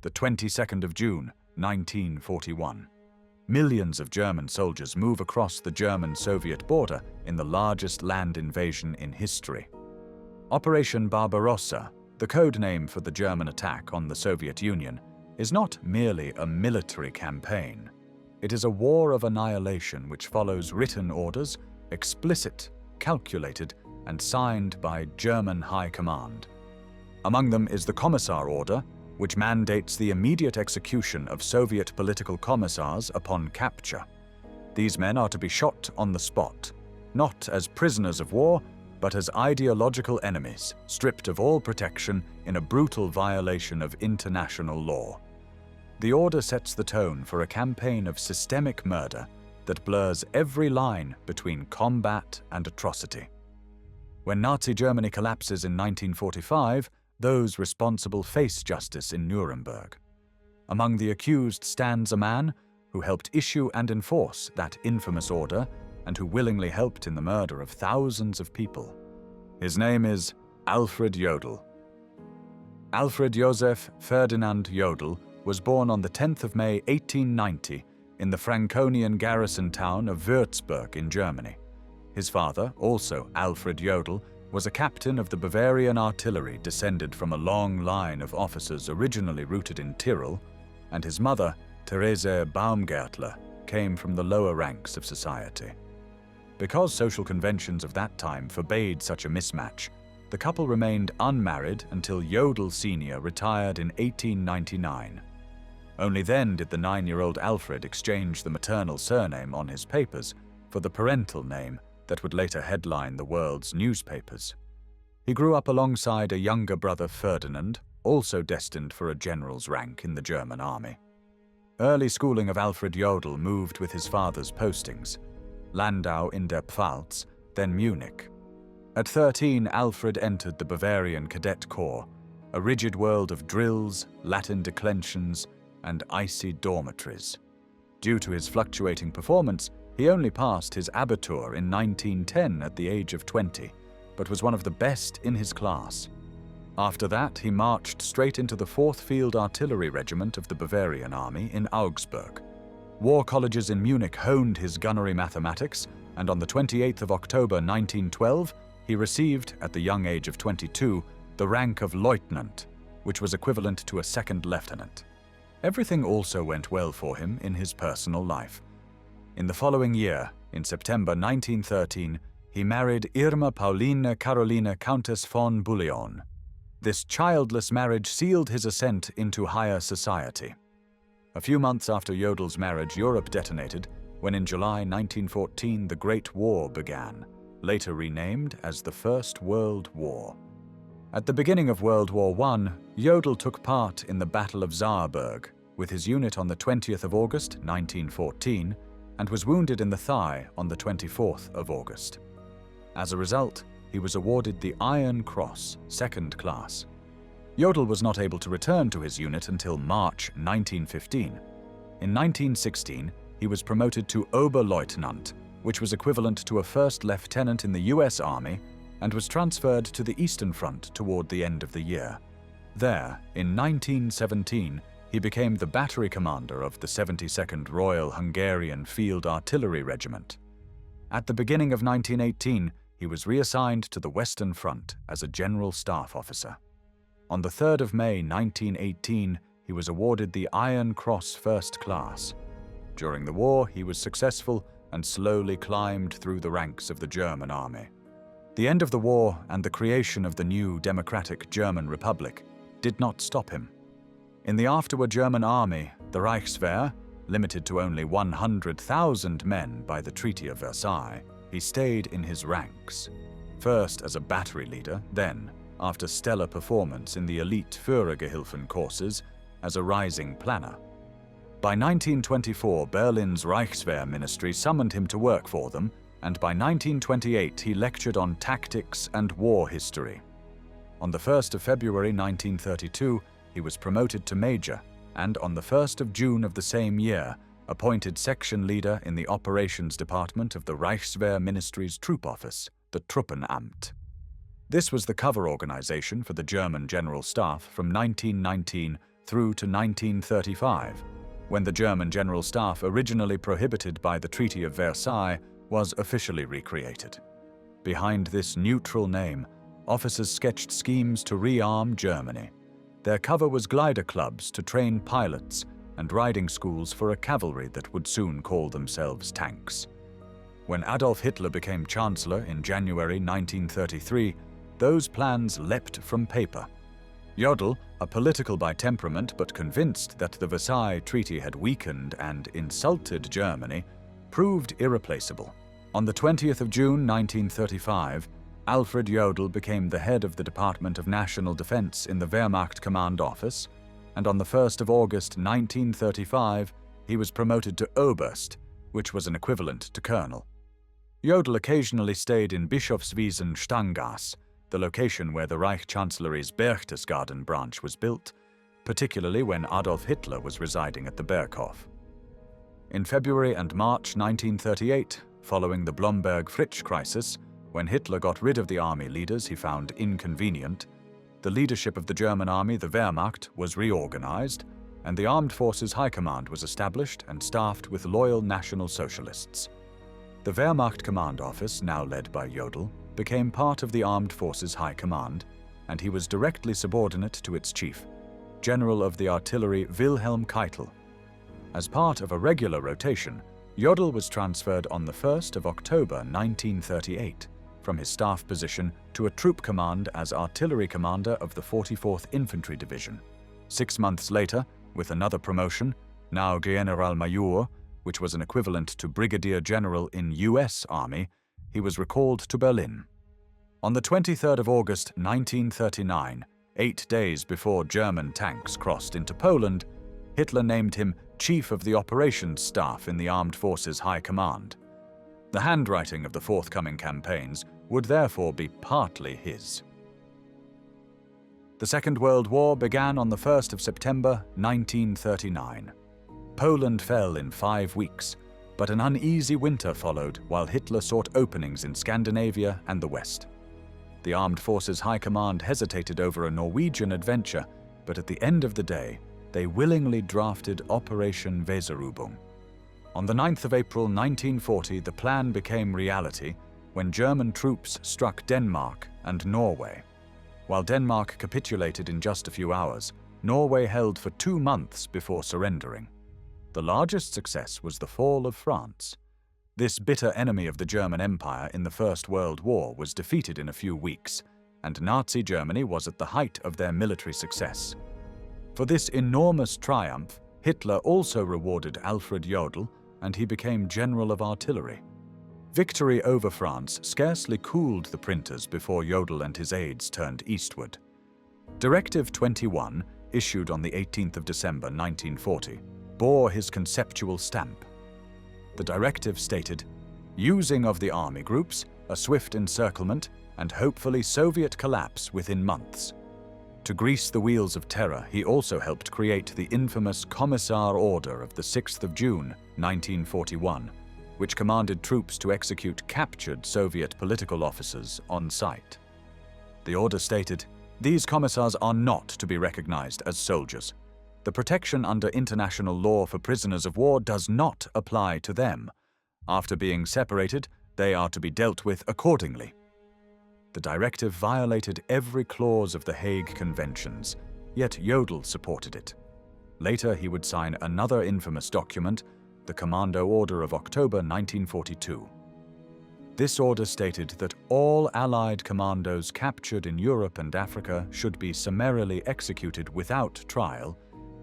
the 22nd of June, 1941. Millions of German soldiers move across the German-Soviet border in the largest land invasion in history. Operation Barbarossa, the code name for the German attack on the Soviet Union, is not merely a military campaign. It is a war of annihilation which follows written orders, explicit, calculated, and signed by German High Command. Among them is the Commissar Order, which mandates the immediate execution of Soviet political commissars upon capture. These men are to be shot on the spot, not as prisoners of war, but as ideological enemies, stripped of all protection in a brutal violation of international law. The order sets the tone for a campaign of systemic murder that blurs every line between combat and atrocity. When Nazi Germany collapses in 1945, those responsible face justice in Nuremberg. Among the accused stands a man who helped issue and enforce that infamous order and who willingly helped in the murder of thousands of people. His name is Alfred Jodl. Alfred Joseph Ferdinand Jodl was born on the 10th of May 1890 in the Franconian garrison town of Würzburg in Germany. His father, also Alfred Jodl, was a captain of the Bavarian artillery descended from a long line of officers originally rooted in Tyrol, and his mother, Therese Baumgärtler, came from the lower ranks of society. Because social conventions of that time forbade such a mismatch, the couple remained unmarried until Jodl Sr. retired in 1899. Only then did the 9-year-old Alfred exchange the maternal surname on his papers for the parental name that would later headline the world's newspapers. He grew up alongside a younger brother Ferdinand, also destined for a general's rank in the German army. Early schooling of Alfred Jodl moved with his father's postings, Landau in der Pfalz, then Munich. At 13, Alfred entered the Bavarian Cadet Corps, a rigid world of drills, Latin declensions, and icy dormitories. Due to his fluctuating performance, he only passed his Abitur in 1910 at the age of 20, but was one of the best in his class. After that, he marched straight into the 4th Field Artillery Regiment of the Bavarian Army in Augsburg. War colleges in Munich honed his gunnery mathematics, and on the 28th of October 1912, he received, at the young age of 22, the rank of lieutenant, which was equivalent to a second lieutenant. Everything also went well for him in his personal life. In the following year, in September 1913, he married Irma Pauline Caroline Countess von Bullion. This childless marriage sealed his ascent into higher society. A few months after Jodl's marriage, Europe detonated when in July 1914 the Great War began, later renamed as the First World War. At the beginning of World War I, Jodl took part in the Battle of Saarburg with his unit on the 20th of August 1914 and was wounded in the thigh on the 24th of August. As a result, he was awarded the Iron Cross, 2nd class. Jodl was not able to return to his unit until March 1915. In 1916, he was promoted to Oberleutnant, which was equivalent to a first lieutenant in the US Army, and was transferred to the Eastern Front toward the end of the year. There, in 1917, he became the battery commander of the 72nd Royal Hungarian Field Artillery Regiment. At the beginning of 1918, he was reassigned to the Western Front as a General Staff Officer. On the 3rd of May 1918, he was awarded the Iron Cross 1st class. During the war, he was successful and slowly climbed through the ranks of the German army. The end of the war and the creation of the new democratic German Republic did not stop him. In the afterward German army, the Reichswehr, limited to only 100,000 men by the Treaty of Versailles, he stayed in his ranks. First as a battery leader, then, after stellar performance in the elite Führergehilfen courses, as a rising planner. By 1924, Berlin's Reichswehr ministry summoned him to work for them, and by 1928 he lectured on tactics and war history. On the 1st of February 1932, he was promoted to major, and on the 1st of June of the same year, appointed section leader in the operations department of the Reichswehr Ministry's troop office, the Truppenamt. This was the cover organization for the German General Staff from 1919 through to 1935, when the German General Staff, originally prohibited by the Treaty of Versailles, was officially recreated. Behind this neutral name, officers sketched schemes to rearm Germany. Their cover was glider clubs to train pilots and riding schools for a cavalry that would soon call themselves tanks. When Adolf Hitler became Chancellor in January 1933, those plans leapt from paper. Jodl, a political by temperament but convinced that the Versailles Treaty had weakened and insulted Germany, proved irreplaceable. On the 20th of June 1935, Alfred Jodl became the head of the Department of National Defense in the Wehrmacht Command Office, and on the 1st of August 1935, he was promoted to Oberst, which was an equivalent to colonel. Jodl occasionally stayed in Bischofswiesen Stangas, the location where the Reich Chancellery's Berchtesgaden branch was built, particularly when Adolf Hitler was residing at the Berghof. In February and March 1938, following the Blomberg-Fritsch crisis, when Hitler got rid of the army leaders he found inconvenient, the leadership of the German army, the Wehrmacht, was reorganized, and the Armed Forces High Command was established and staffed with loyal National Socialists. The Wehrmacht Command Office, now led by Jodl, became part of the Armed Forces High Command, and he was directly subordinate to its chief, General of the Artillery Wilhelm Keitel. As part of a regular rotation, Jodl was transferred on the 1st of October 1938 from his staff position to a troop command as artillery commander of the 44th Infantry Division. 6 months later, with another promotion, now Generalmajor, which was an equivalent to Brigadier General in US Army, he was recalled to Berlin. On the 23rd of August 1939, 8 days before German tanks crossed into Poland, Hitler named him Chief of the Operations Staff in the Armed Forces High Command. The handwriting of the forthcoming campaigns would therefore be partly his. The Second World War began on the 1st of September 1939. Poland fell in 5 weeks, but an uneasy winter followed while Hitler sought openings in Scandinavia and the West. The Armed Forces High Command hesitated over a Norwegian adventure, but at the end of the day, they willingly drafted Operation Weserübung. On the 9th of April 1940, the plan became reality when German troops struck Denmark and Norway. While Denmark capitulated in just a few hours, Norway held for 2 months before surrendering. The largest success was the fall of France. This bitter enemy of the German Empire in the First World War was defeated in a few weeks, and Nazi Germany was at the height of their military success. For this enormous triumph, Hitler also rewarded Alfred Jodl, and he became General of Artillery. Victory over France scarcely cooled the printers before Jodl and his aides turned eastward. Directive 21, issued on the 18th of December 1940, bore his conceptual stamp. The directive stated, "Using of the army groups, a swift encirclement, and hopefully Soviet collapse within months." To grease the wheels of terror, he also helped create the infamous Commissar Order of the 6th of June, 1941, which commanded troops to execute captured Soviet political officers on sight. The order stated, "These commissars are not to be recognized as soldiers. The protection under international law for prisoners of war does not apply to them. After being separated, they are to be dealt with accordingly." The directive violated every clause of the Hague Conventions, yet Jodl supported it. Later, he would sign another infamous document, the Commando Order of October 1942. This order stated that all Allied commandos captured in Europe and Africa should be summarily executed without trial,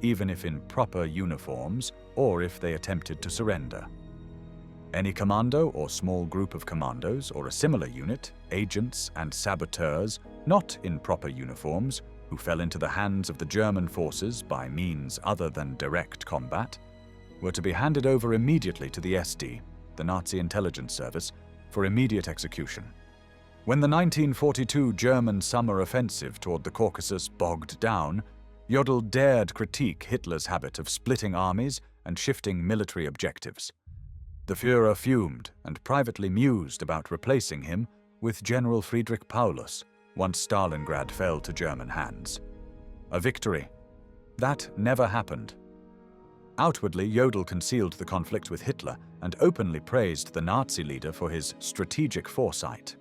even if in proper uniforms or if they attempted to surrender. Any commando or small group of commandos or a similar unit, agents and saboteurs not in proper uniforms, who fell into the hands of the German forces by means other than direct combat, were to be handed over immediately to the SD, the Nazi intelligence service, for immediate execution. When the 1942 German summer offensive toward the Caucasus bogged down, Jodl dared critique Hitler's habit of splitting armies and shifting military objectives. The Führer fumed and privately mused about replacing him with General Friedrich Paulus once Stalingrad fell to German hands. A victory, That never happened. Outwardly, Jodl concealed the conflict with Hitler and openly praised the Nazi leader for his strategic foresight.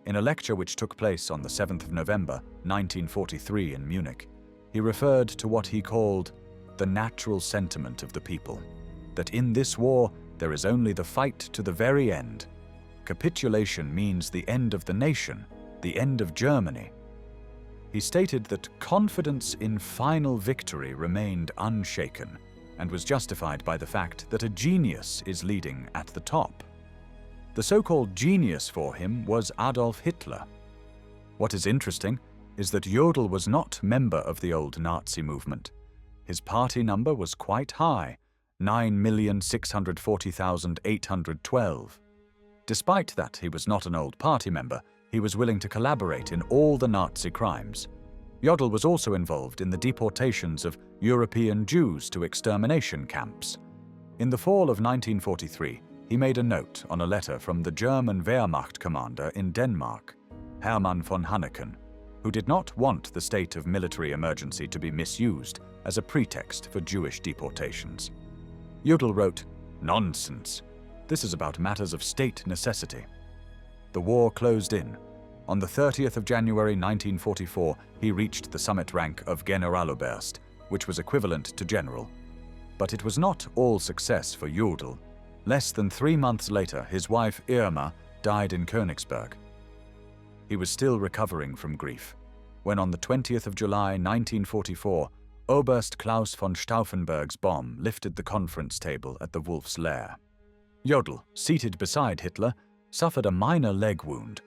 In a lecture which took place on the 7th of November, 1943 in Munich, he referred to what he called the natural sentiment of the people, that in this war there is only the fight to the very end. Capitulation means the end of the nation, the end of Germany. He stated that confidence in final victory remained unshaken and was justified by the fact that a genius is leading at the top. The so-called genius for him was Adolf Hitler. What is interesting is that Jodl was not member of the old Nazi movement. His party number was quite high, 9,640,812. Despite that he was not an old party member, he was willing to collaborate in all the Nazi crimes. Jodl was also involved in the deportations of European Jews to extermination camps. In the fall of 1943, he made a note on a letter from the German Wehrmacht commander in Denmark, Hermann von Hanneken, who did not want the state of military emergency to be misused as a pretext for Jewish deportations. Jodl wrote, "Nonsense. This is about matters of state necessity." The war closed in. On the 30th of January 1944, he reached the summit rank of Generaloberst, which was equivalent to general. But it was not all success for Jodl. Less than 3 months later, his wife Irma died in Königsberg. He was still recovering from grief when on the 20th of July 1944, Oberst Klaus von Stauffenberg's bomb lifted the conference table at the Wolf's Lair. Jodl, seated beside Hitler, suffered a minor leg wound,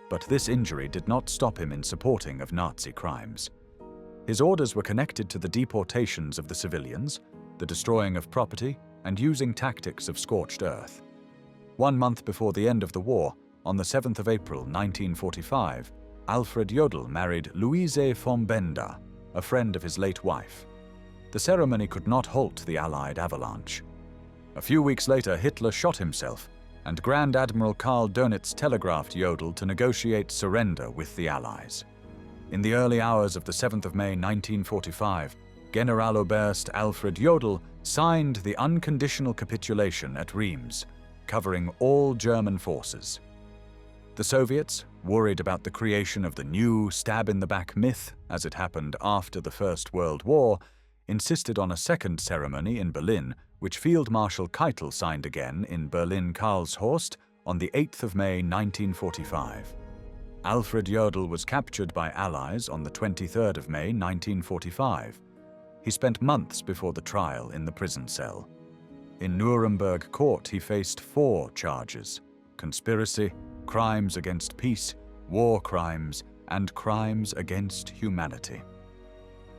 but this injury did not stop him in supporting of Nazi crimes. His orders were connected to the deportations of the civilians, the destroying of property, and using tactics of scorched earth. 1 month before the end of the war, on the 7th of April 1945, Alfred Jodl married Luise von Benda, a friend of his late wife. The ceremony could not halt the Allied avalanche. A few weeks later, Hitler shot himself, and Grand Admiral Karl Dönitz telegraphed Jodl to negotiate surrender with the Allies. In the early hours of the 7th of May 1945, Generaloberst Alfred Jodl signed the unconditional capitulation at Reims, covering all German forces. The Soviets, worried about the creation of the new stab-in-the-back myth as it happened after the First World War, insisted on a second ceremony in Berlin, which Field Marshal Keitel signed again in Berlin-Karlshorst on the 8th of May 1945. Alfred Jodl was captured by Allies on the 23rd of May 1945. He spent months before the trial in the prison cell. In Nuremberg court he faced 4 charges: conspiracy, crimes against peace, war crimes, and crimes against humanity.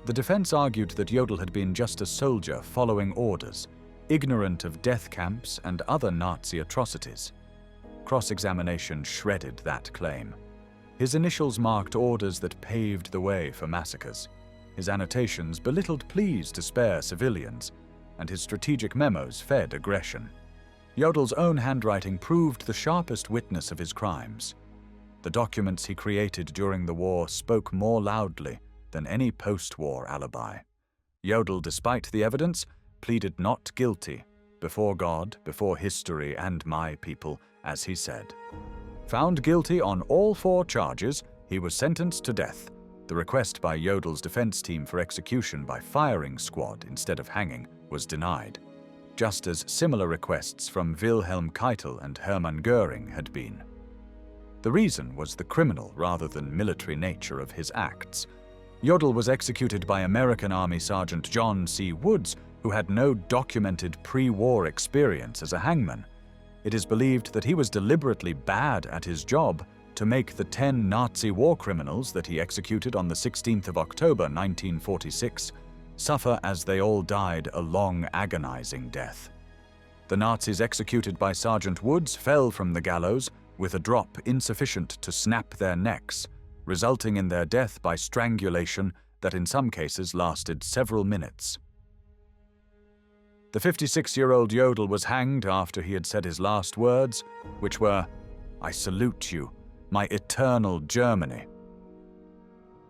The defense argued that Jodl had been just a soldier following orders, ignorant of death camps and other Nazi atrocities. Cross-examination shredded that claim. His initials marked orders that paved the way for massacres. His annotations belittled pleas to spare civilians, and his strategic memos fed aggression. Jodl's own handwriting proved the sharpest witness of his crimes. The documents he created during the war spoke more loudly than any post-war alibi. Jodl, despite the evidence, pleaded not guilty, before God, before history, and my people, as he said. Found guilty on all 4 charges, he was sentenced to death. The request by Jodl's defense team for execution by firing squad instead of hanging was denied, just as similar requests from Wilhelm Keitel and Hermann Göring had been. The reason was the criminal rather than military nature of his acts. Jodl was executed by American Army Sergeant John C. Woods, who had no documented pre-war experience as a hangman. It is believed that he was deliberately bad at his job to make the 10 Nazi war criminals that he executed on the 16th of October 1946 suffer as they all died a long, agonizing death. The Nazis executed by Sergeant Woods fell from the gallows with a drop insufficient to snap their necks, resulting in their death by strangulation that in some cases lasted several minutes. The 56-year-old Jodl was hanged after he had said his last words, which were, "I salute you, my eternal Germany."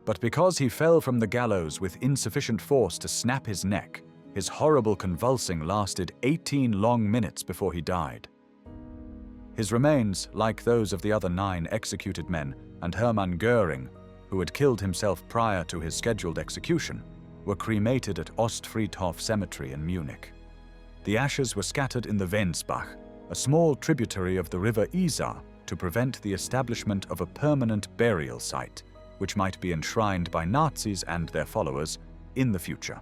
But because he fell from the gallows with insufficient force to snap his neck, his horrible convulsing lasted 18 long minutes before he died. His remains, like those of the other 9 executed men and Hermann Göring, who had killed himself prior to his scheduled execution, were cremated at Ostfriedhof Cemetery in Munich. The ashes were scattered in the Wensbach, a small tributary of the river Isar, to prevent the establishment of a permanent burial site, which might be enshrined by Nazis and their followers in the future.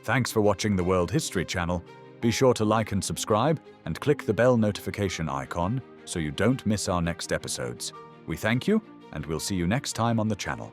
Thanks for watching the World History Channel. Be sure to like and subscribe and click the bell notification icon so you don't miss our next episodes. We thank you, and we'll see you next time on the channel.